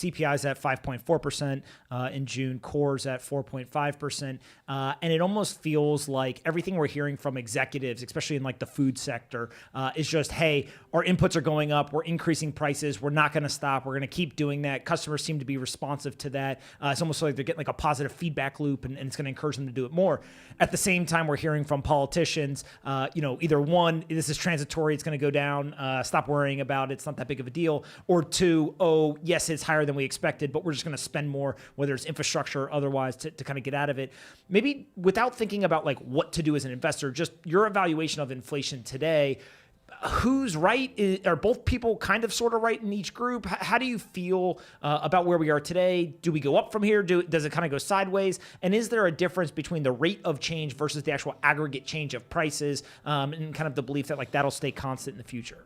CPI is at 5.4% in June, cores at 4.5%. And it almost feels like everything we're hearing from executives, especially in like the food sector, is just, hey, our inputs are going up. We're increasing prices. We're not going to stop. We're going to keep doing that. Customers seem to be responsive to that. It's almost like they're getting like a positive feedback loop, and it's going to encourage them to do it more. At the same time, we're hearing from politicians, either one, this is transitory, it's going to go down, stop worrying about it, it's not that big of a deal, or two, oh, yes, it's higher than we expected, but we're just going to spend more, whether it's infrastructure or otherwise, to kind of get out of it. Maybe without thinking about like what to do as an investor, just your evaluation of inflation today, who's right? Are both people kind of sort of right in each group? How do you feel about where we are today? Do we go up from here? Does it kind of go sideways? And is there a difference between the rate of change versus the actual aggregate change of prices, and kind of the belief that like that'll stay constant in the future?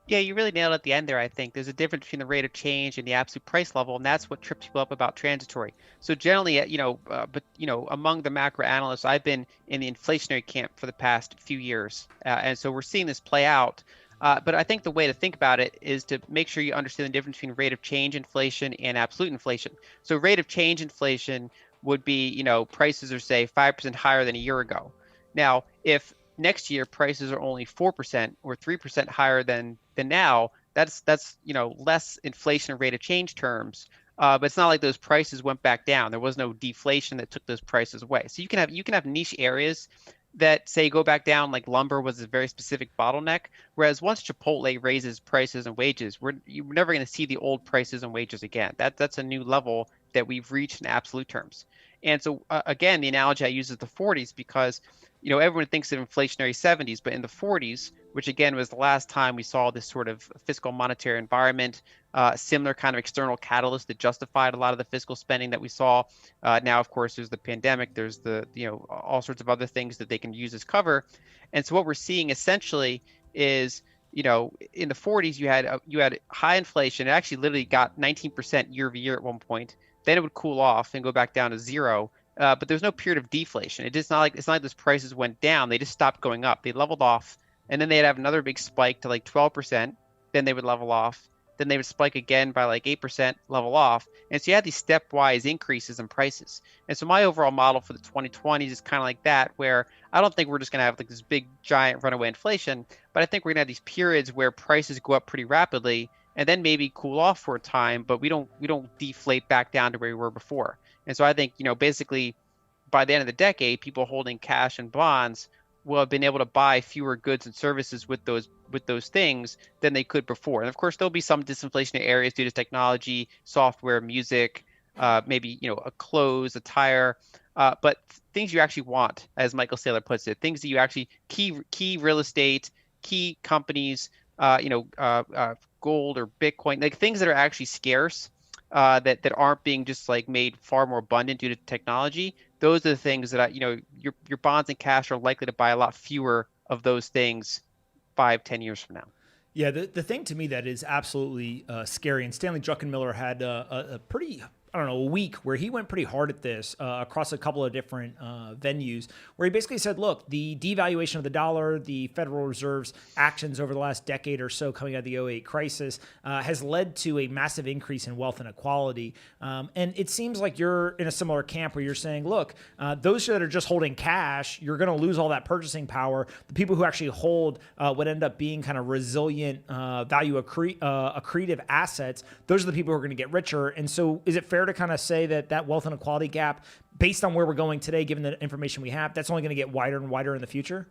Yeah, you really nailed it at the end there, I think. There's a difference between the rate of change and the absolute price level, and that's what trips people up about transitory. So generally, among the macro analysts, I've been in the inflationary camp for the past few years. And so we're seeing this play out. But I think the way to think about it is to make sure you understand the difference between rate of change inflation and absolute inflation. So rate of change inflation would be, prices are, say, 5% higher than a year ago. Now, if next year prices are only 4% or 3% higher than now, that's less inflation rate of change terms. But it's not like those prices went back down. There was no deflation that took those prices away. So you can have niche areas that say go back down, like lumber was a very specific bottleneck. Whereas once Chipotle raises prices and wages, you're never going to see the old prices and wages again. That's a new level that we've reached in absolute terms. And so again, the analogy I use is the 40s because everyone thinks of inflationary 70s, but in the 40s, which again was the last time we saw this sort of fiscal monetary environment, similar kind of external catalyst that justified a lot of the fiscal spending that we saw. Now, of course, there's the pandemic, there's the all sorts of other things that they can use as cover. And so what we're seeing essentially is, in the 40s, you had high inflation. It actually literally got 19% year over year at one point. Then it would cool off and go back down to zero. But there's no period of deflation. It's not like those prices went down. They just stopped going up. They leveled off, and then they'd have another big spike to like 12%. Then they would level off. Then they would spike again by like 8%, level off. And so you had these stepwise increases in prices. And so my overall model for the 2020s is kind of like that, where I don't think we're just going to have like this big giant runaway inflation, but I think we're going to have these periods where prices go up pretty rapidly and then maybe cool off for a time, but we don't deflate back down to where we were before. And so I think, basically by the end of the decade, people holding cash and bonds will have been able to buy fewer goods and services with those things than they could before. And of course, there'll be some disinflationary areas due to technology, software, music, maybe, a clothes, a tire, but things you actually want, as Michael Saylor puts it, things that you actually key real estate, key companies, gold or Bitcoin, like things that are actually scarce, that aren't being just like made far more abundant due to technology. Those are the things that your bonds and cash are likely to buy a lot fewer of those things 5-10 years from now. Yeah, the thing to me that is absolutely scary, and Stanley Druckenmiller had a pretty, a week where he went pretty hard at this across a couple of different venues, where he basically said, look, the devaluation of the dollar, the Federal Reserve's actions over the last decade or so coming out of the '08 crisis has led to a massive increase in wealth inequality. And it seems like you're in a similar camp where you're saying, look, those that are just holding cash, you're going to lose all that purchasing power. The people who actually hold what end up being kind of resilient value accretive assets, those are the people who are going to get richer. And so is it fair to kind of say that wealth inequality gap, based on where we're going today, given the information we have, that's only going to get wider and wider in the future?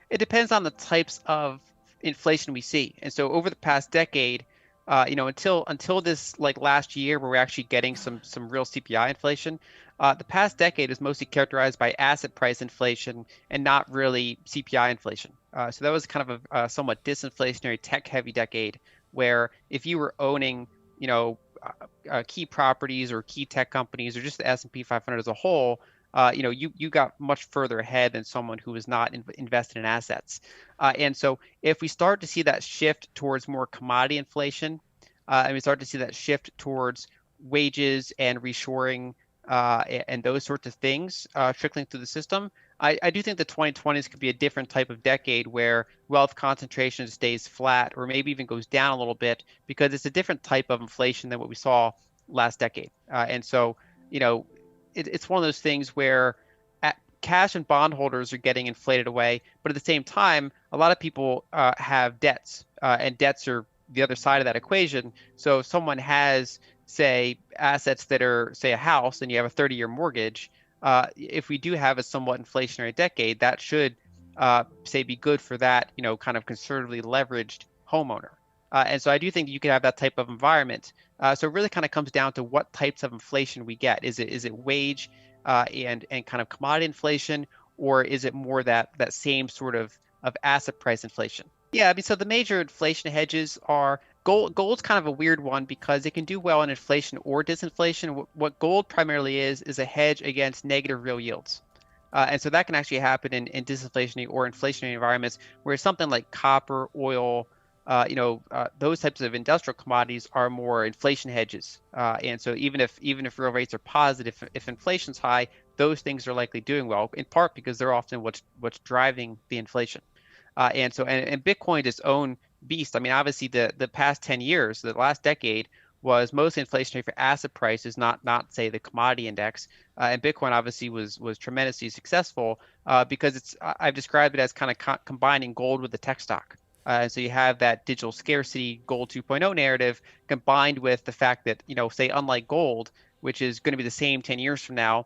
It depends on the types of inflation we see. And so over the past decade, until this like last year where we're actually getting some real CPI inflation, the past decade is mostly characterized by asset price inflation and not really CPI inflation. So that was kind of a somewhat disinflationary tech-heavy decade where if you were owning, key properties or key tech companies or just the S&P 500 as a whole, you got much further ahead than someone who was not invested in assets. And so if we start to see that shift towards more commodity inflation, and we start to see that shift towards wages and reshoring and those sorts of things trickling through the system, I do think the 2020s could be a different type of decade where wealth concentration stays flat or maybe even goes down a little bit because it's a different type of inflation than what we saw last decade. And so, you know, it's one of those things where cash and bond holders are getting inflated away, but at the same time, a lot of people have debts, and debts are the other side of that equation. So if someone has, say, assets that are, say, a house, and you have a 30-year mortgage, if we do have a somewhat inflationary decade, that should, say, be good for that, kind of conservatively leveraged homeowner. And so I do think you could have that type of environment. So it really kind of comes down to what types of inflation we get. Is it wage and kind of commodity inflation, or is it more that same sort of asset price inflation? Yeah, I mean, so the major inflation hedges are gold. Gold's kind of a weird one because it can do well in inflation or disinflation. What gold primarily is a hedge against negative real yields. And so that can actually happen in disinflationary or inflationary environments where something like copper, oil, those types of industrial commodities are more inflation hedges. And so even if real rates are positive, if inflation's high, those things are likely doing well, in part because they're often what's driving the inflation. And Bitcoin is its own beast. I mean, obviously the past 10 years, the last decade was mostly inflationary for asset prices, not say the commodity index. And Bitcoin obviously was tremendously successful because I've described it as kind of combining gold with the tech stock. And so you have that digital scarcity gold 2.0 narrative combined with the fact that, say, unlike gold, which is going to be the same 10 years from now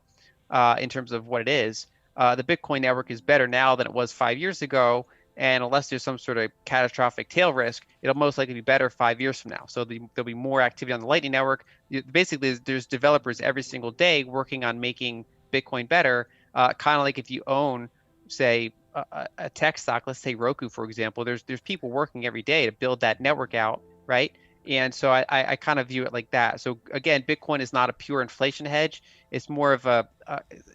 in terms of what it is, the Bitcoin network is better now than it was 5 years ago. And unless there's some sort of catastrophic tail risk, it'll most likely be better 5 years from now. So there'll be more activity on the Lightning Network. Basically, there's developers every single day working on making Bitcoin better. Kind of like if you own, say, a tech stock, let's say Roku, for example, there's people working every day to build that network out, right? And so I kind of view it like that. So again, Bitcoin is not a pure inflation hedge. It's more of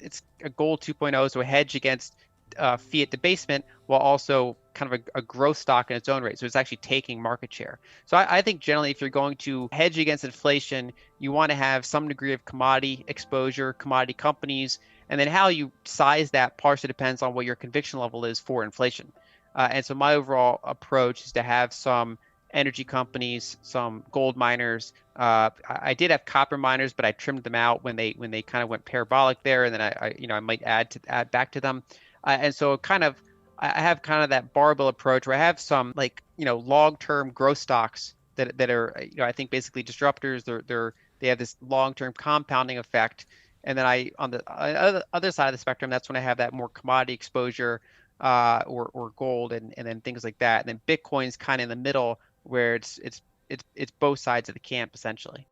it's a gold 2.0, so a hedge against fiat debasement while also kind of a growth stock in its own right. So it's actually taking market share. So I think generally if you're going to hedge against inflation, you want to have some degree of commodity exposure, commodity companies, and then how you size that partially depends on what your conviction level is for inflation. And so my overall approach is to have some energy companies, some gold miners. I did have copper miners, but I trimmed them out when they kind of went parabolic there, and then I might add back to them. And so I have kind of that barbell approach where I have some long-term growth stocks that are I think basically disruptors. They have this long-term compounding effect. And then on the other side of the spectrum, that's when I have that more commodity exposure or gold and then things like that. And then Bitcoin's kind of in the middle where it's both sides of the camp essentially.